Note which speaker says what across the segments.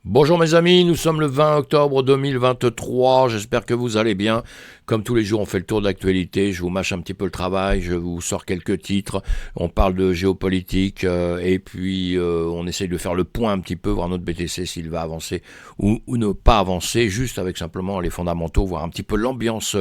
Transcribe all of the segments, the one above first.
Speaker 1: Bonjour mes amis, nous sommes le 20 octobre 2023, j'espère que vous allez bien. Comme tous les jours, on fait le tour de l'actualité, je vous mâche un petit peu le travail, je vous sors quelques titres, on parle de géopolitique et puis on essaye de faire le point un petit peu, voir notre BTC s'il va avancer ou ne pas avancer, juste avec simplement les fondamentaux, voir un petit peu l'ambiance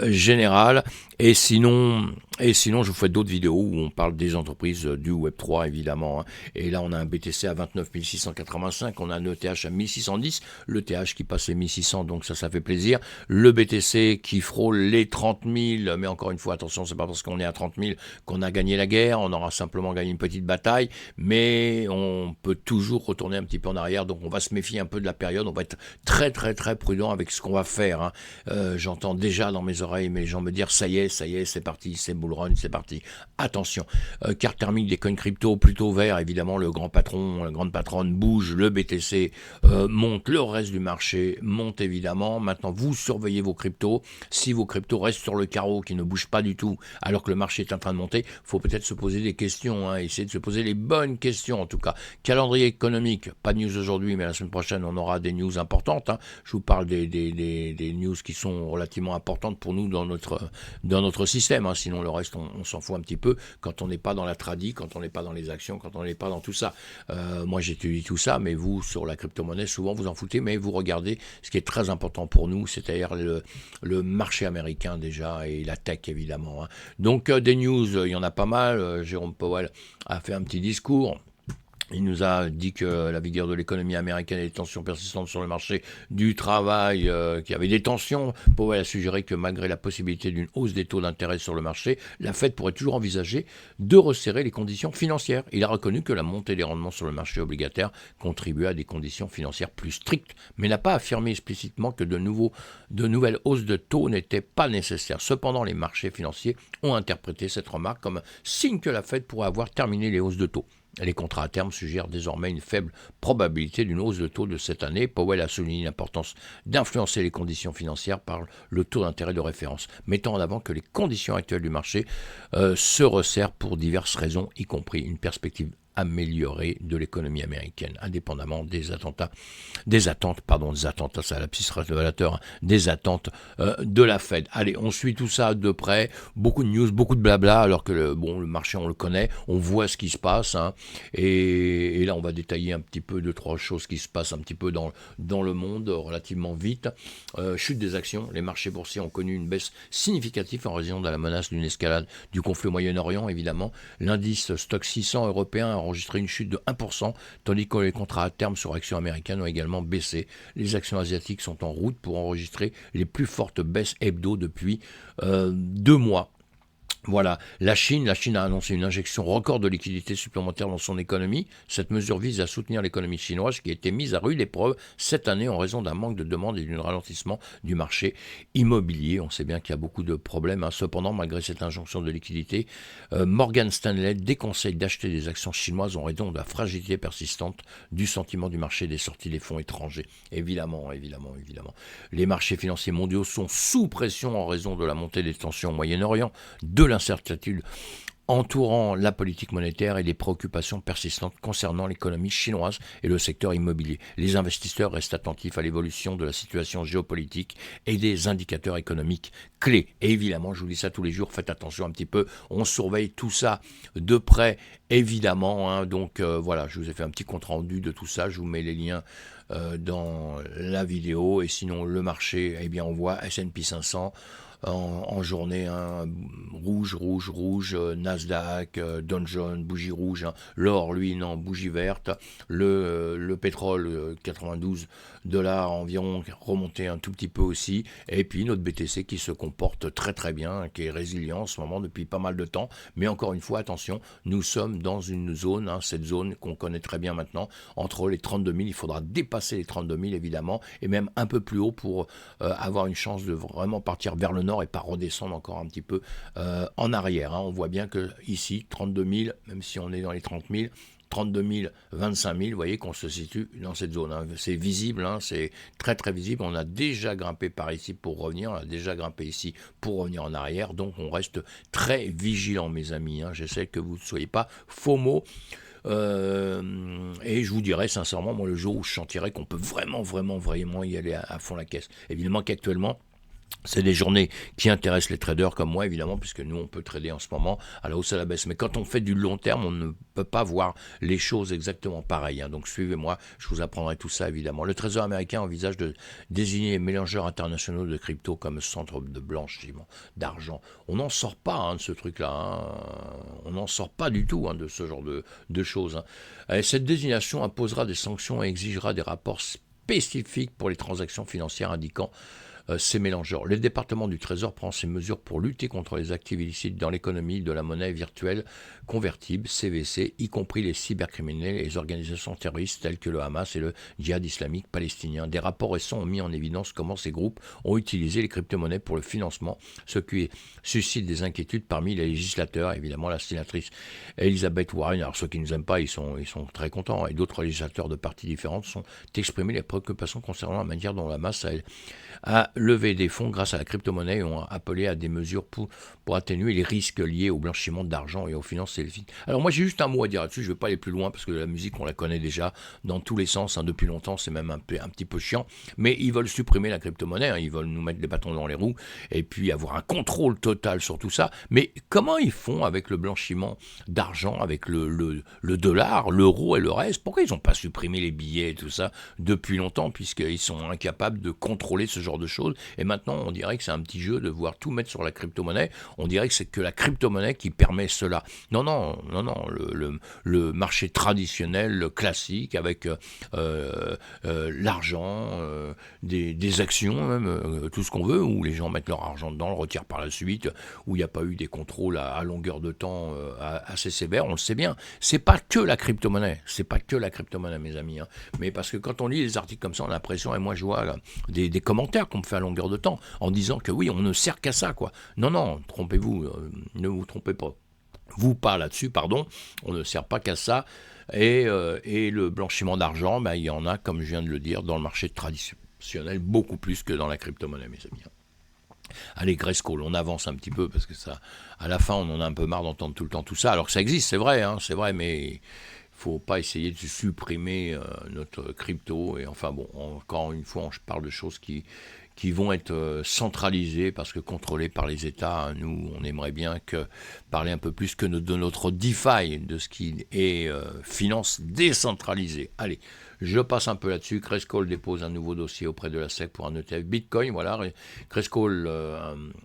Speaker 1: générale. Et sinon, je vous fais d'autres vidéos où on parle des entreprises du Web3 évidemment. Et là, on a un BTC à 29 685, on a un ETH à 1610, l'ETH qui passe les 1600, donc ça fait plaisir. Le BTC qui frôle les 30 000, mais encore une fois, attention, c'est pas parce qu'on est à 30 000 qu'on a gagné la guerre, on aura simplement gagné une petite bataille, mais on peut toujours retourner un petit peu en arrière, donc on va se méfier un peu de la période, on va être très très très prudent avec ce qu'on va faire. J'entends déjà dans mes oreilles mes gens me dire ça y est, c'est parti, c'est bull run, c'est parti. Attention, carte thermique des coins crypto plutôt vert, évidemment le grand patron, la grande patronne bouge, le BTC monte, le reste du marché monte évidemment. Maintenant vous surveillez vos cryptos, si vos cryptos restent sur le carreau qui ne bougent pas du tout alors que le marché est en train de monter, il faut peut-être se poser des questions, essayer de se poser les bonnes questions en tout cas. Calendrier économique, pas de news aujourd'hui mais la semaine prochaine on aura des news importantes. Je vous parle des news qui sont relativement importantes pour nous dans notre système, sinon le reste on s'en fout un petit peu quand on n'est pas dans la tradi, quand on n'est pas dans les actions, quand on n'est pas dans tout ça. Moi j'étudie tout ça, mais vous sur la crypto-monnaie souvent vous en foutez, mais vous regardez ce qui est très important pour nous, c'est-à-dire le marché américain déjà et la tech évidemment. Donc des news, il y en a pas mal. Jérôme Powell a fait un petit discours. Il nous a dit que la vigueur de l'économie américaine et les tensions persistantes sur le marché du travail, qu'il y avait des tensions. Powell a suggéré que malgré la possibilité d'une hausse des taux d'intérêt sur le marché, la Fed pourrait toujours envisager de resserrer les conditions financières. Il a reconnu que la montée des rendements sur le marché obligataire contribuait à des conditions financières plus strictes, mais n'a pas affirmé explicitement que de nouvelles hausses de taux n'étaient pas nécessaires. Cependant, les marchés financiers ont interprété cette remarque comme signe que la Fed pourrait avoir terminé les hausses de taux. Les contrats à terme suggèrent désormais une faible probabilité d'une hausse de taux de cette année. Powell a souligné l'importance d'influencer les conditions financières par le taux d'intérêt de référence, mettant en avant que les conditions actuelles du marché se resserrent pour diverses raisons, y compris une perspective améliorée de l'économie américaine, indépendamment des attentes, ça lapsus révélateur, des attentes de la Fed. Allez, on suit tout ça de près, beaucoup de news, beaucoup de blabla, alors que le marché on le connaît, on voit ce qui se passe, et là on va détailler un petit peu deux, trois choses qui se passent un petit peu dans le monde relativement vite. Chute des actions, les marchés boursiers ont connu une baisse significative en raison de la menace d'une escalade du conflit au Moyen-Orient, évidemment. L'indice Stock 600 européen a enregistré une chute de 1%, tandis que les contrats à terme sur actions américaines ont également baissé. Les actions asiatiques sont en route pour enregistrer les plus fortes baisses hebdo depuis 2 mois. Voilà, la Chine a annoncé une injection record de liquidités supplémentaires dans son économie. Cette mesure vise à soutenir l'économie chinoise qui a été mise à rude épreuve cette année en raison d'un manque de demande et d'un ralentissement du marché immobilier. On sait bien qu'il y a beaucoup de problèmes. Cependant, malgré cette injonction de liquidités, Morgan Stanley déconseille d'acheter des actions chinoises en raison de la fragilité persistante du sentiment du marché des sorties des fonds étrangers. Évidemment. Les marchés financiers mondiaux sont sous pression en raison de la montée des tensions au Moyen-Orient, de l'incertitude entourant la politique monétaire et des préoccupations persistantes concernant l'économie chinoise et le secteur immobilier. Les investisseurs restent attentifs à l'évolution de la situation géopolitique et des indicateurs économiques clés. Et évidemment, je vous dis ça tous les jours, faites attention un petit peu, on surveille tout ça de près, évidemment. Donc voilà, je vous ai fait un petit compte rendu de tout ça, je vous mets les liens dans la vidéo. Et sinon, le marché, on voit S&P 500 en journée, rouge, Nasdaq, Dow Jones, bougie rouge, l'or, lui, non, bougie verte, le pétrole, 92 dollars environ, remonté un tout petit peu aussi, et puis notre BTC qui se comporte très très bien, qui est résilient en ce moment depuis pas mal de temps, mais encore une fois, attention, nous sommes dans une zone, cette zone qu'on connaît très bien maintenant, entre les 32 000, il faudra dépasser les 32 000 évidemment, et même un peu plus haut pour avoir une chance de vraiment partir vers le nord et pas redescendre encore un petit peu en arrière. On voit bien que ici, 32 000, même si on est dans les 30 000, 32 000, 25 000, vous voyez qu'on se situe dans cette zone. C'est visible, c'est très très visible. On a déjà grimpé par ici pour revenir, on a déjà grimpé ici pour revenir en arrière. Donc on reste très vigilant, mes amis. J'essaie que vous ne soyez pas FOMO. Et je vous dirais sincèrement, moi, le jour où je sentirai qu'on peut vraiment, vraiment, vraiment y aller à fond la caisse. Évidemment qu'actuellement, c'est des journées qui intéressent les traders comme moi, évidemment, puisque nous, on peut trader en ce moment à la hausse, à la baisse. Mais quand on fait du long terme, on ne peut pas voir les choses exactement pareilles. Donc, suivez-moi, je vous apprendrai tout ça, évidemment. Le Trésor américain envisage de désigner les mélangeurs internationaux de crypto comme centre de blanchiment d'argent. On n'en sort pas de ce truc-là. On n'en sort pas du tout de ce genre de choses. Et cette désignation imposera des sanctions et exigera des rapports spécifiques pour les transactions financières indiquant ces mélangeurs. Le département du Trésor prend ces mesures pour lutter contre les actifs illicites dans l'économie de la monnaie virtuelle convertible, CVC, y compris les cybercriminels et les organisations terroristes telles que le Hamas et le djihad islamique palestinien. Des rapports récents ont mis en évidence comment ces groupes ont utilisé les crypto-monnaies pour le financement, ce qui suscite des inquiétudes parmi les législateurs. Évidemment, la sénatrice Elizabeth Warren, alors ceux qui ne nous aiment pas, ils sont très contents, et d'autres législateurs de partis différents sont exprimés les préoccupations concernant la manière dont le Hamas a levé des fonds grâce à la crypto-monnaie et ont appelé à des mesures pour atténuer les risques liés au blanchiment d'argent et aux finances illicites. Alors moi j'ai juste un mot à dire là-dessus, je ne vais pas aller plus loin parce que la musique on la connaît déjà dans tous les sens, depuis longtemps, c'est même un petit peu chiant, mais ils veulent supprimer la crypto-monnaie, ils veulent nous mettre des bâtons dans les roues et puis avoir un contrôle total sur tout ça. Mais comment ils font avec le blanchiment d'argent, avec le dollar, l'euro et le reste? Pourquoi ils n'ont pas supprimé les billets et tout ça depuis longtemps, puisqu'ils sont incapables de contrôler ce genre de choses? Et maintenant, on dirait que c'est un petit jeu de voir tout mettre sur la crypto-monnaie. On dirait que c'est que la crypto-monnaie qui permet cela. Non, le marché traditionnel, classique, avec l'argent, des actions, même, tout ce qu'on veut, où les gens mettent leur argent dedans, le retirent par la suite, où il n'y a pas eu des contrôles à longueur de temps assez sévères, on le sait bien. C'est pas que la crypto-monnaie, mes amis. Mais parce que quand on lit des articles comme ça, on a l'impression, et moi je vois là, des commentaires qu'on me fait à longueur de temps, en disant que oui, on ne sert qu'à ça, quoi. Non, trompez-vous, ne vous trompez pas. Vous pas là-dessus, pardon, on ne sert pas qu'à ça. Et le blanchiment d'argent, il y en a, comme je viens de le dire, dans le marché traditionnel, beaucoup plus que dans la crypto-monnaie, mes amis. Allez, Grayscale, on avance un petit peu, parce que ça, à la fin, on en a un peu marre d'entendre tout le temps tout ça, alors que ça existe, c'est vrai, mais il faut pas essayer de supprimer notre crypto. Et enfin bon, encore une fois, je parle de choses qui vont être centralisées parce que contrôlées par les États. Nous, on aimerait bien parler un peu plus que de notre DeFi, de ce qui est finance décentralisée. Allez, je passe un peu là-dessus. Grayscale dépose un nouveau dossier auprès de la SEC pour un ETF Bitcoin. Voilà, Grayscale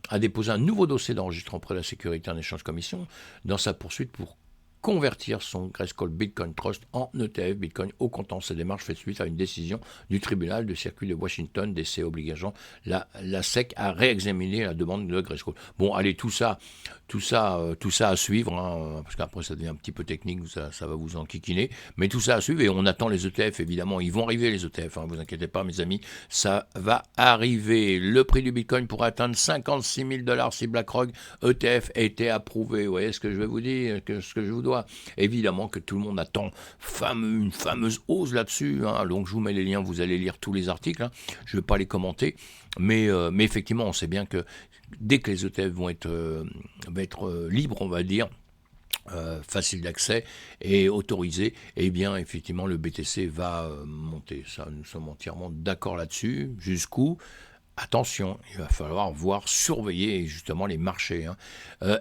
Speaker 1: a déposé un nouveau dossier d'enregistrement auprès de la Sécurité en Échange Commission dans sa poursuite pour convertir son Grayscale Bitcoin Trust en ETF Bitcoin au comptant. Cette démarche fait suite à une décision du tribunal de circuit de Washington DC obligeant la SEC à réexaminer la demande de Grayscale. Bon, allez, tout ça à suivre, parce qu'après ça devient un petit peu technique, ça va vous enquiquiner, mais tout ça à suivre, et on attend les ETF, évidemment, ils vont arriver les ETF, vous inquiétez pas mes amis, ça va arriver. Le prix du Bitcoin pourrait atteindre 56 000 $ si BlackRock ETF a été approuvé. Vous voyez ce que je vais vous dire, ce que je vous dois. Évidemment que tout le monde attend une fameuse hausse là-dessus, donc je vous mets les liens, vous allez lire tous les articles, je ne vais pas les commenter, mais effectivement on sait bien que dès que les ETF vont être libres, on va dire, facile d'accès et autorisé, eh bien effectivement le BTC va monter. Ça, nous sommes entièrement d'accord là-dessus. Jusqu'où? Attention, il va falloir surveiller justement les marchés.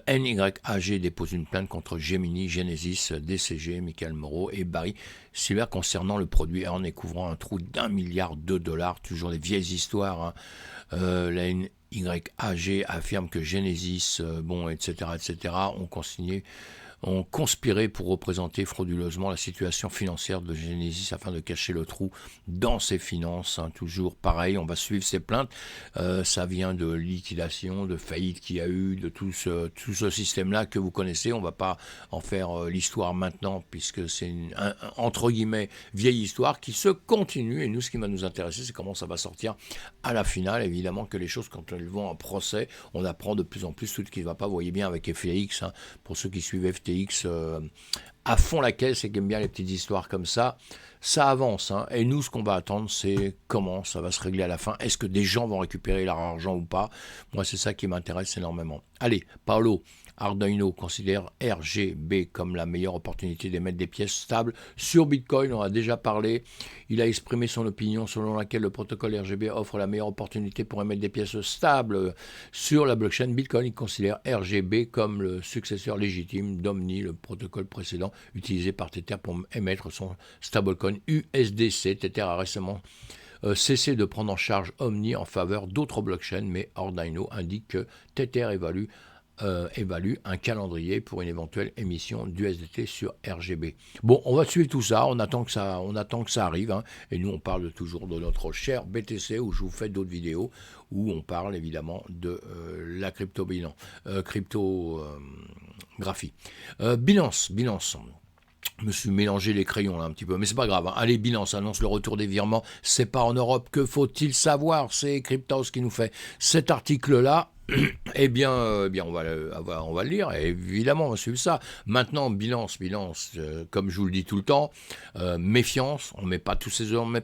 Speaker 1: NYAG dépose une plainte contre Gemini, Genesis, DCG, Michael Moreau et Barry Silver concernant le produit Earn et couvrant un trou d'1 milliard de dollars. Toujours les vieilles histoires. La NYAG affirme que Genesis, etc., ont conspiré pour représenter frauduleusement la situation financière de Genesis afin de cacher le trou dans ses finances. Toujours pareil, on va suivre ces plaintes. Ça vient de liquidation, de faillite qu'il y a eu, de tout ce système-là que vous connaissez. On ne va pas en faire l'histoire maintenant, puisque c'est une entre guillemets vieille histoire qui se continue. Et nous, ce qui va nous intéresser, c'est comment ça va sortir à la finale. Évidemment que les choses, quand elles vont en procès, on apprend de plus en plus tout ce qui ne va pas. Vous voyez bien avec FTX, pour ceux qui suivent FTX, à fond la caisse et qui aime bien les petites histoires comme ça avance, et nous ce qu'on va attendre, c'est comment ça va se régler à la fin. Est-ce que des gens vont récupérer leur argent ou pas? Moi c'est ça qui m'intéresse énormément. Allez, Paolo, Arduino considère RGB comme la meilleure opportunité d'émettre des pièces stables sur Bitcoin. On a déjà parlé. Il a exprimé son opinion selon laquelle le protocole RGB offre la meilleure opportunité pour émettre des pièces stables sur la blockchain Bitcoin. Il considère RGB comme le successeur légitime d'Omni, le protocole précédent utilisé par Tether pour émettre son stablecoin USDC. Tether a récemment cessé de prendre en charge Omni en faveur d'autres blockchains, mais Arduino indique que Tether évalue un calendrier pour une éventuelle émission d'USDT sur RGB. Bon, on va suivre tout ça, on attend que ça arrive, hein, et nous on parle toujours de notre cher BTC, où je vous fais d'autres vidéos, où on parle évidemment de la cryptographie. Binance. Je me suis mélangé les crayons là un petit peu, mais c'est pas grave. Hein. Allez, Binance annonce le retour des virements. C'est pas en Europe. Que faut-il savoir? C'est Cryptos qui nous fait cet article-là. Eh bien, on va le lire, et évidemment, on va suivre ça. Maintenant, Binance, comme je vous le dis tout le temps, méfiance, on ne met pas tous ses œufs dans le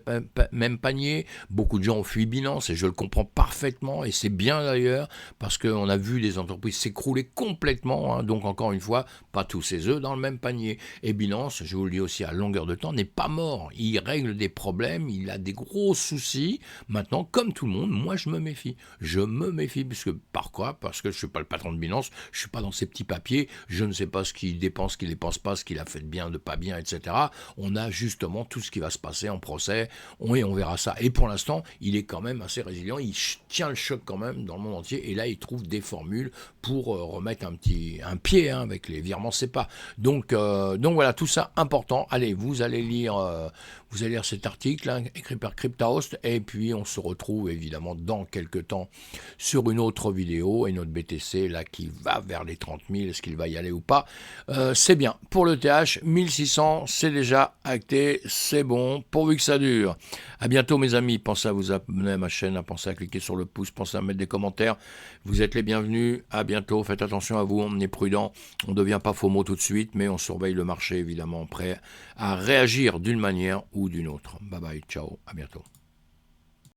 Speaker 1: même panier. Beaucoup de gens ont fui Binance, et je le comprends parfaitement, et c'est bien d'ailleurs, parce qu'on a vu des entreprises s'écrouler complètement, hein, donc encore une fois, pas tous ses œufs dans le même panier. Et Binance, je vous le dis aussi à longueur de temps, n'est pas mort. Il règle des problèmes, il a des gros soucis. Maintenant, comme tout le monde, moi je me méfie. Puisque pourquoi? Parce que je ne suis pas le patron de Binance, je ne suis pas dans ces petits papiers, je ne sais pas ce qu'il dépense, ce qu'il ne dépense pas, ce qu'il a fait de bien, de pas bien, etc. On a justement tout ce qui va se passer en procès, et on verra ça. Et pour l'instant, il est quand même assez résilient, il tient le choc quand même dans le monde entier, et là, il trouve des formules pour remettre un pied avec les virements SEPA. Donc voilà, tout ça important. Allez, vous allez lire cet article hein, écrit par Cryptahost, et puis on se retrouve évidemment dans quelques temps sur une autre vidéo, et notre BTC là qui va vers les 30 000, est-ce qu'il va y aller ou pas? C'est bien. Pour le TH, 1600, c'est déjà acté, c'est bon, pourvu que ça dure. À bientôt mes amis, pensez à vous abonner à ma chaîne, pensez à cliquer sur le pouce, pensez à mettre des commentaires, vous êtes les bienvenus, à bientôt, faites attention à vous, on est prudent, on ne devient pas FOMO tout de suite, mais on surveille le marché évidemment, prêt à réagir d'une manière ou d'une autre. Bye bye, ciao, à bientôt.